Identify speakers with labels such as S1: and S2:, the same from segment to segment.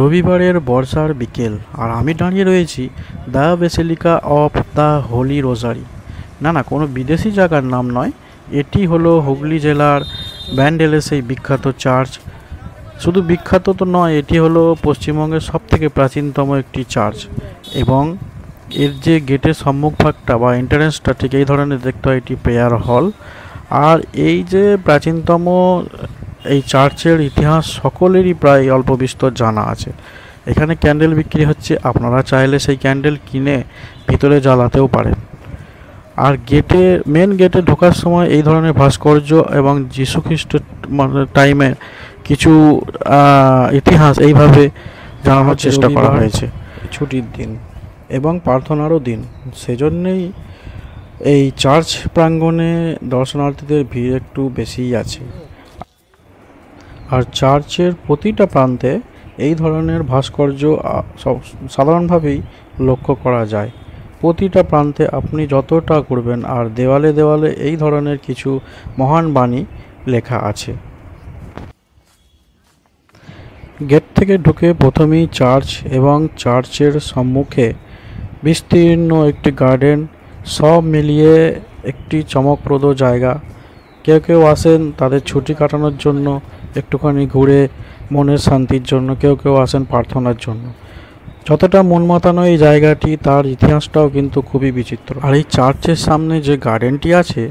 S1: রবিবারের বর্ষার বিকেল, আর আমি দাঁড়িয়ে রয়েছি the basilica of the Holi রোজারি। না, কোনো বিদেশি জায়গার নাম নয়, এটি হলো হুগলি জেলার ব্যান্ডেলের সেই বিখ্যাত চার্চ। শুধু বিখ্যাত তো নয়, এটি হলো পশ্চিমবঙ্গের সবথেকে প্রাচীনতম একটি চার্চ, এবং এর যে গেটের সম্মুখভাগটা বা এন্ট্রান্সটা ঠিক এই ধরনের দেখতে হয়, এটি প্রেয়ার হল। আর এই যে প্রাচীনতম এই চার্চের ইতিহাস সকলেরই প্রায় অল্প বিস্তর জানা আছে। এখানে ক্যান্ডেল বিক্রি হচ্ছে, আপনারা চাইলে সেই ক্যান্ডেল কিনে ভিতরে জ্বালাতেও পারেন। আর মেন গেটে ঢোকার সময় এই ধরনের ভাস্কর্য এবং যীশুখ্রিস্ট টাইমের কিছু ইতিহাস এইভাবে জানানোর চেষ্টা করা হয়েছে। ছুটির দিন এবং প্রার্থনারও দিন, সেজন্যই এই চার্চ প্রাঙ্গণে দর্শনার্থীদের ভিড় একটু বেশিই আছে। আর চার্চের প্রতিটা প্রান্তে এই ধরনের ভাস্কর্য সাধারণভাবেই লক্ষ্য করা যায়। প্রতিটা প্রান্তে আপনি যতটা ঘুরবেন, আর দেওয়ালে দেওয়ালে এই ধরনের কিছু মহান বাণী লেখা আছে। গেট থেকে ঢুকে প্রথমেই চার্চ এবং চার্চের সম্মুখে বিস্তীর্ণ একটি গার্ডেন, সব মিলিয়ে একটি চমকপ্রদ জায়গা। কেউ কেউ আসেন তাদের ছুটি কাটানোর জন্য, একটুখানি ঘুরে মনের শান্তির জন্য, কেউ কেউ আসেন প্রার্থনার জন্য। যতটা মন মাতানো এই জায়গাটি, তার ইতিহাসটাও কিন্তু খুবই বিচিত্র। আর এই চার্চের সামনে যে গার্ডেনটি আছে,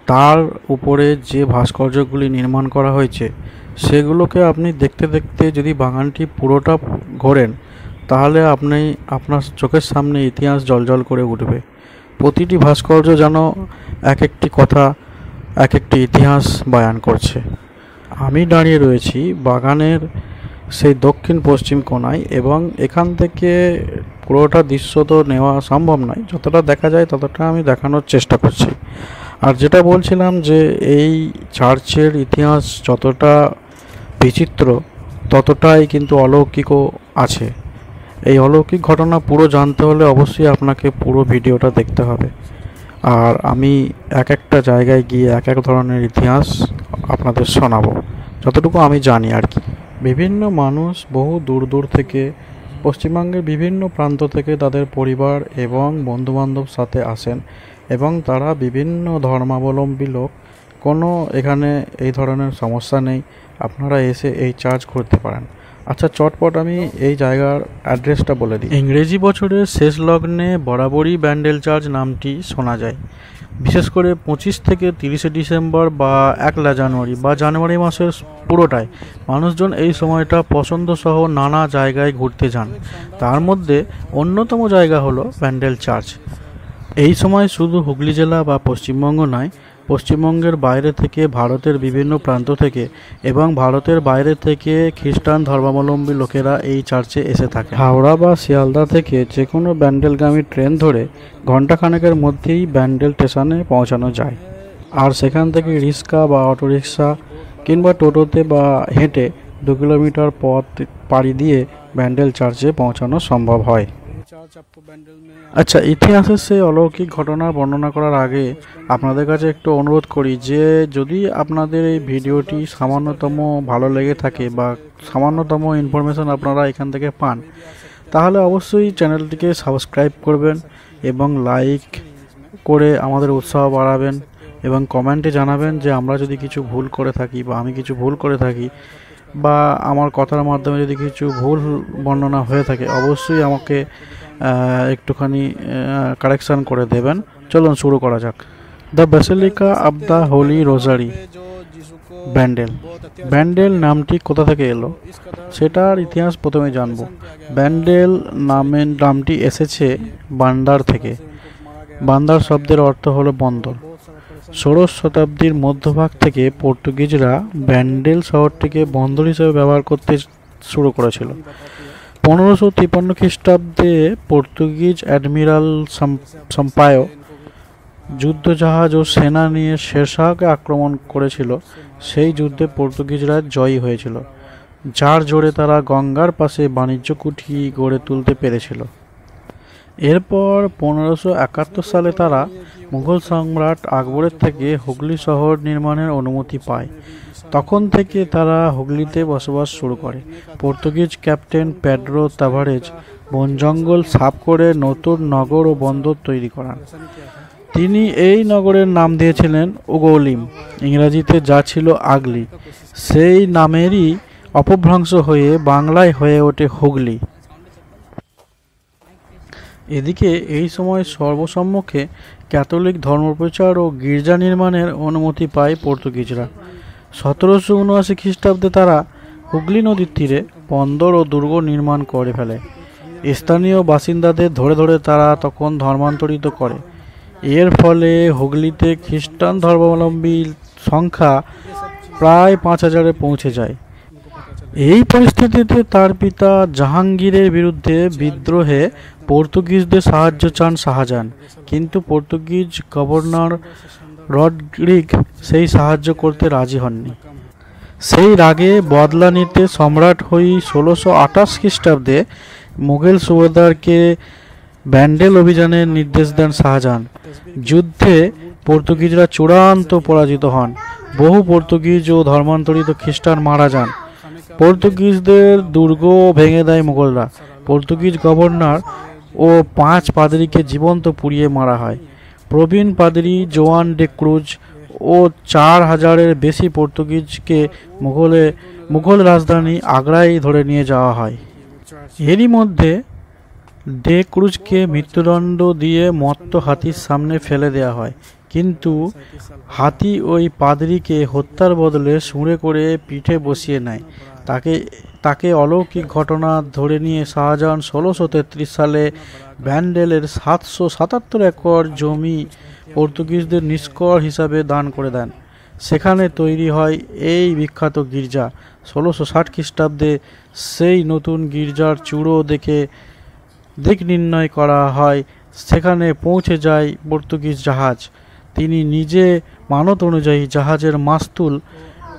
S1: তার উপরে যে ভাস্কর্যগুলি নির্মাণ করা হয়েছে, সেগুলোকে আপনি দেখতে দেখতে যদি বাগানটি পুরোটা ঘোরেন, তাহলে আপনার চোখের সামনে ইতিহাস জ্বলজ্বল করে উঠবে। প্রতিটি ভাস্কর্য যেন এক একটি কথা, এক একটি ইতিহাস বয়ান করছে। আমি দাঁড়িয়ে রয়েছি বাগানের সেই দক্ষিণ পশ্চিম কোণায়, এবং এখান থেকে পুরোটা দৃশ্য তো নেওয়া সম্ভব নয়, যতটা দেখা যায় ততটা আমি দেখানোর চেষ্টা করছি। আর যেটা বলছিলাম যে এই চার্চের ইতিহাস যতটা বিচিত্র, ততটাই কিন্তু অলৌকিকও আছে। এই অলৌকিক ঘটনা পুরো জানতে হলে অবশ্যই আপনাকে পুরো ভিডিওটা দেখতে হবে। আর আমি এক একটা জায়গায় গিয়ে এক এক ধরনের ইতিহাস আপনাদের শোনাবো, যতটুকু আমি জানি আর কি। বিভিন্ন মানুষ বহু দূর দূর থেকে, পশ্চিমবঙ্গের বিভিন্ন প্রান্ত থেকে তাদের পরিবার এবং বন্ধুবান্ধব সাথে আসেন, এবং তারা বিভিন্ন ধর্মাবলম্বী লোক। কোনো এখানে এই ধরনের সমস্যা নেই, আপনারা এসে এই চার্চ ঘুরতে পারেন। আচ্ছা, চটপট আমি এই জায়গার অ্যাড্রেসটা বলে দিই। ইংরেজি বছরের শেষ লগ্নে বরাবরই ব্যান্ডেল চার্চ নামটি শোনা যায়। বিশেষ করে 25 থেকে 30 ডিসেম্বর বা 1 জানুয়ারি বা জানুয়ারি মাসের পুরোটাই মানুষজন এই সময়টা পছন্দসহ নানা জায়গায় ঘুরতে যান। তার মধ্যে অন্যতম জায়গা হলো ব্যান্ডেল চার্চ। এই সময় শুধু হুগলি জেলা বা পশ্চিমবঙ্গ নয়, পশ্চিমবঙ্গের বাইরে থেকে, ভারতের বিভিন্ন প্রান্ত থেকে এবং ভারতের বাইরে থেকে খ্রিস্টান ধর্মাবলম্বী লোকেরা এই চার্চে এসে থাকে। হাওড়া বা শিয়ালদা থেকে যে কোনো ব্যান্ডেলগামী ট্রেন ধরে ঘণ্টাখানেকের মধ্যেই ব্যান্ডেল স্টেশনে পৌঁছানো যায়। আর সেখান থেকে রিক্সা বা অটোরিক্সা কিংবা টোটোতে বা হেঁটে 2 কিলোমিটার পথ পাড়ি দিয়ে ব্যান্ডেল চার্চে পৌঁছানো সম্ভব হয়। আচ্ছা, ইতিহাসের সেই অলৌকিক ঘটনা বর্ণনা করার আগে আপনাদের কাছে একটু অনুরোধ করি যে যদি আপনাদের এই ভিডিওটি সামান্যতম ভালো লেগে থাকে বা সামান্যতম ইনফরমেশন আপনারা এখান থেকে পান, তাহলে অবশ্যই চ্যানেলটিকে সাবস্ক্রাইব করবেন এবং লাইক করে আমাদের উৎসাহ বাড়াবেন, এবং কমেন্টে জানাবেন যে আমরা যদি কিছু ভুল করে থাকি বা আমি কিছু ভুল করে থাকি, বা আমার কথার মাধ্যমে যদি কিছু ভুল বর্ণনা হয়ে থাকে, অবশ্যই আমাকে একটুখানি কারেকশান করে দেবেন। চলুন শুরু করা যাক। The basilica of the Holi রোজারি Bandel নামটি কোথা থেকে এলো সেটার ইতিহাস প্রথমে জানব। ব্যান্ডেল নামটি এসেছে বান্দার থেকে। বান্দার শব্দের অর্থ হলো বন্দর। 16 শতাব্দীর মধ্যভাগ থেকে পর্তুগিজরা ব্যান্ডেল শহরটিকে বন্দর হিসেবে ব্যবহার করতে শুরু করেছিল। 1553 খ্রিস্টাব্দে পর্তুগিজ অ্যাডমিরাল সাম্পায়ো যুদ্ধজাহাজ ও সেনা নিয়ে শেরশাহকে আক্রমণ করেছিল। সেই যুদ্ধে পর্তুগিজরা জয়ী হয়েছিল, যার জোরে তারা গঙ্গার পাশে বাণিজ্য কুঠি গড়ে তুলতে পেরেছিল। এরপর 1571 সালে তারা মুঘল সম্রাট আকবরের থেকে হুগলি শহর নির্মাণের অনুমতি পায়। তখন থেকে তারা হুগলিতে বসবাস শুরু করে। পর্তুগিজ ক্যাপ্টেন পেড্রো তাভারেজ বন জঙ্গল সাফ করে নতুন নগর ও বন্দর তৈরি করান। তিনি এই নগরের নাম দিয়েছিলেন উগৌলিম, ইংরাজিতে যা ছিল আগলি। সেই নামেরই অপভ্রংশ হয়ে বাংলায় হয়ে ওঠে হুগলি। এদিকে এই সময় সর্বসম্মুখে ক্যাথলিক ধর্মপ্রচার ও গির্জা নির্মাণের অনুমতি পায় পর্তুগিজরা। 1779 খ্রিস্টাব্দে তারা হুগলি নদীর তীরে বন্দর ও দুর্গ নির্মাণ করে ফেলে। স্থানীয় বাসিন্দাদের ধরে ধরে তারা তখন ধর্মান্তরিত করে। এর ফলে হুগলিতে খ্রিস্টান ধর্মাবলম্বীর সংখ্যা প্রায় 5000-এ পৌঁছে যায়। এই পরিস্থিতিতে তার পিতা জাহাঙ্গীরের বিরুদ্ধে বিদ্রোহে পর্তুগিজদের সাহায্য চান শাহজাহান, কিন্তু পর্তুগিজ গভর্নর রডরিগ সেই সাহায্য করতে রাজি হননি। সেই রাগে বদলা নিতে সম্রাট হই 1628 খ্রিস্টাব্দে মুঘল সুবেদারকে ব্যান্ডেল অভিযানের নির্দেশ দেন শাহজাহান। যুদ্ধে পর্তুগিজরা চূড়ান্ত পরাজিত হন। বহু পর্তুগিজ ও ধর্মান্তরিত খ্রিস্টান মারা যান। পর্তুগিজদের দুর্গ ভেঙে দেয় মুঘলরা। পর্তুগিজ গভর্নর ও 5 পাদ্রীকে জীবন্ত পুড়িয়ে মারা হয়। প্রবীণ পাদ্রী জোয়ান ডে ক্রুজ ও 4000-এর বেশি পর্তুগিজকে মুঘল রাজধানী আগ্রায় ধরে নিয়ে যাওয়া হয়। এরই মধ্যে ডে ক্রুজকে মৃত্যুদণ্ড দিয়ে মত্ত হাতির সামনে ফেলে দেওয়া হয়, কিন্তু হাতি ওই পাদ্রীকে হত্যার বদলে সুঁড়ে করে পিঠে বসিয়ে নেয়। তাকে অলৌকিক ঘটনা ধরে নিয়ে শাহজাহান 1633 সালে ব্যান্ডেলের 777 একর জমি পর্তুগিজদের নিষ্কর হিসাবে দান করে দেন। সেখানে তৈরি হয় এই বিখ্যাত গির্জা। 1660 খ্রিস্টাব্দে সেই নতুন গির্জার চূড়ো দেখে দিক নির্ণয় করা হয়। সেখানে পৌঁছে যায় পর্তুগিজ জাহাজ। তিনি নিজে মানত অনুযায়ী জাহাজের মাস্তুল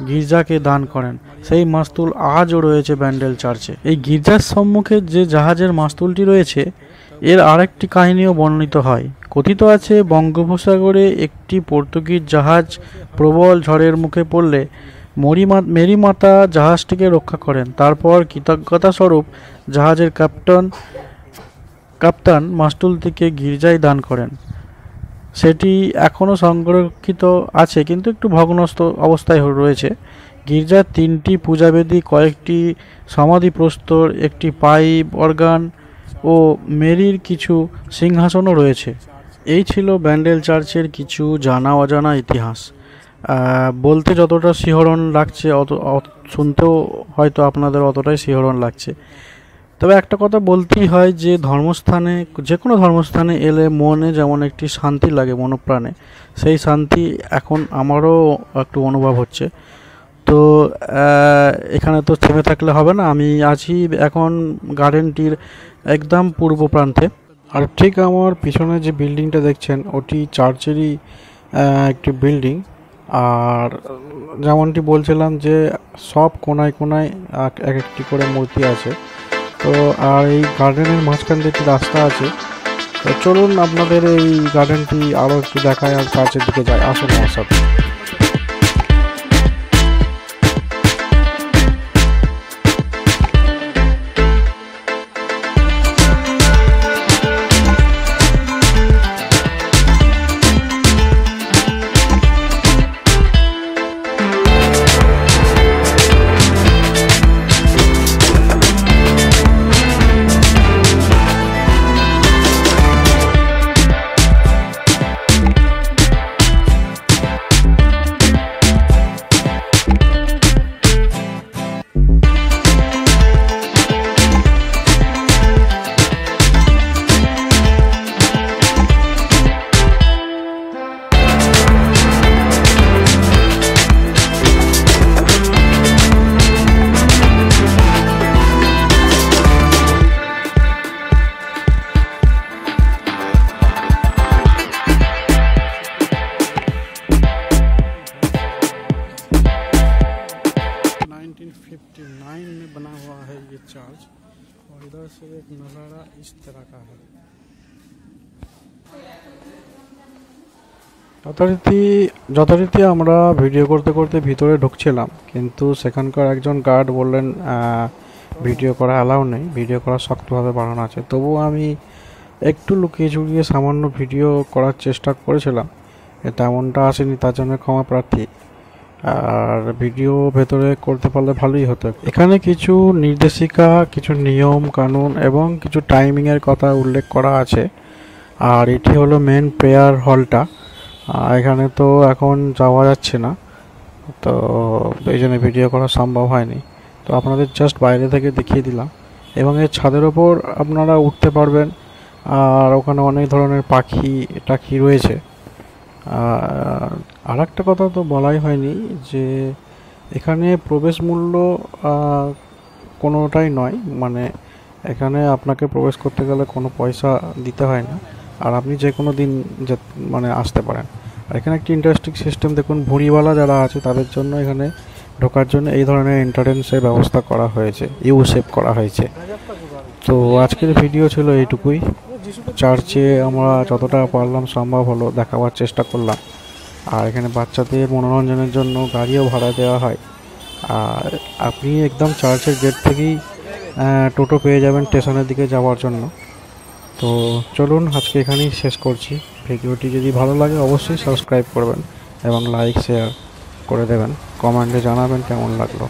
S1: গির্জাকে দান করেন। সেই মাস্তুল আজও রয়েছে ব্যান্ডেল চার্চে। এই গির্জার সম্মুখে যে জাহাজের মাস্তুলটি রয়েছে, এর আরেকটি কাহিনীও বর্ণিত হয়। কথিত আছে, বঙ্গোপসাগরে একটি পর্তুগিজ জাহাজ প্রবল ঝড়ের মুখে পড়লে মেরি মাতা জাহাজটিকে রক্ষা করেন। তারপর কৃতজ্ঞতা স্বরূপ জাহাজের কাপ্তান মাস্তুলটিকে গির্জায় দান করেন। সেটি এখনও সংরক্ষিত আছে, কিন্তু একটু ভগ্নস্ত অবস্থায় রয়েছে। গির্জার 3টি পূজাবেদী, কয়েকটি সমাধিপ্রস্তর, একটি পাইপ অর্গান ও মেরির কিছু সিংহাসনও রয়েছে। এই ছিল ব্যান্ডেল চার্চের কিছু জানা অজানা ইতিহাস। বলতে যতটা শিহরণ লাগছে, শুনতেও হয়তো আপনাদের অতটাই শিহরণ লাগছে। তবে একটা কথা বলতেই হয় যে যে কোনো ধর্মস্থানে এলে মনে যেমন একটি শান্তি লাগে মনপ্রাণে, সেই শান্তি এখন আমারও একটু অনুভব হচ্ছে। তো এখানে তো থেমে থাকলে হবে না, আমি আছি এখন গার্ডেনটির একদম পূর্ব প্রান্তে। আর ঠিক আমার পিছনে যে বিল্ডিংটা দেখছেন, ওটি চার্চেরই একটি বিল্ডিং। আর যেমনটি বলছিলাম যে সব কোনায় কোনায় এক একটি করে মূর্তি আছে। তো আর এই গার্ডেনের মাঝখান দিয়ে একটি রাস্তা আছে। তো চলুন আপনাদের এই গার্ডেনটি আরও একটু দেখায় আর চার্চের দিকে যাই। আসুন আমার সাথে। में बना हुआ है ये चार्च, और इधर से एक नज़ारा इस तरह का है। যথারীতি যথারীতি আমরা ভিডিও করতে করতে ভিতরে ঢুকছিলাম, কিন্তু সেখানকার একজন গার্ড বললেন ভিডিও করা অ্যালাউ নেই, ভিডিও করা শক্তভাবে বারণ আছে। তবুও আমি একটু লুকিয়ে চুরিয়ে সামান্য ভিডিও করার চেষ্টা করেছিলাম, তেমনটা আসেনি, তার জন্য ক্ষমা প্রার্থী। আর ভিডিও ভেতরে করতে পারলে ভালোই হতো। এখানে কিছু নির্দেশিকা, কিছু নিয়ম কানুন এবং কিছু টাইমিংয়ের কথা উল্লেখ করা আছে। আর এটি হলো মেন প্রেয়ার হলটা। এখানে তো এখন যাওয়া যাচ্ছে না, তো এই জন্য ভিডিও করা সম্ভব হয়নি। তো আপনাদের জাস্ট বাইরে থেকে দেখিয়ে দিলাম। এবং এর ছাদের ওপর আপনারা উঠতে পারবেন, আর ওখানে অনেক ধরনের পাখি টাখি রয়েছে। আর একটা কথা তো বলাই হয়নি, যে এখানে প্রবেশ মূল্য কোনোটাই নয়, মানে এখানে আপনাকে প্রবেশ করতে গেলে কোনো পয়সা দিতে হয় না, আর আপনি যে কোনো দিন মানে আসতে পারেন। আর এখানে একটি ইন্টারেস্টিং সিস্টেম দেখুন, ভুঁড়িওয়ালা যারা আছে তাদের জন্য এখানে ঢোকার জন্য এই ধরনের এন্ট্রান্সের ব্যবস্থা করা হয়েছে, ইউ শেপ করা হয়েছে। তো আজকের ভিডিও ছিল এইটুকুই। চার্চে আমরা যতটা পারলাম সম্ভব হলো দেখাবার চেষ্টা করলাম। আর এখানে বাচ্চাদের মনোরঞ্জনের জন্য গাড়িও ভাড়া দেওয়া হয়। আর আপনি একদম চার্চের গেট থেকেই টোটো পেয়ে যাবেন স্টেশনের দিকে যাওয়ার জন্য। তো চলুন আজকে এখানেই শেষ করছি। ভিডিওটি যদি ভালো লাগে অবশ্যই সাবস্ক্রাইব করবেন এবং লাইক শেয়ার করে দেবেন, কমেন্টে জানাবেন কেমন লাগলো।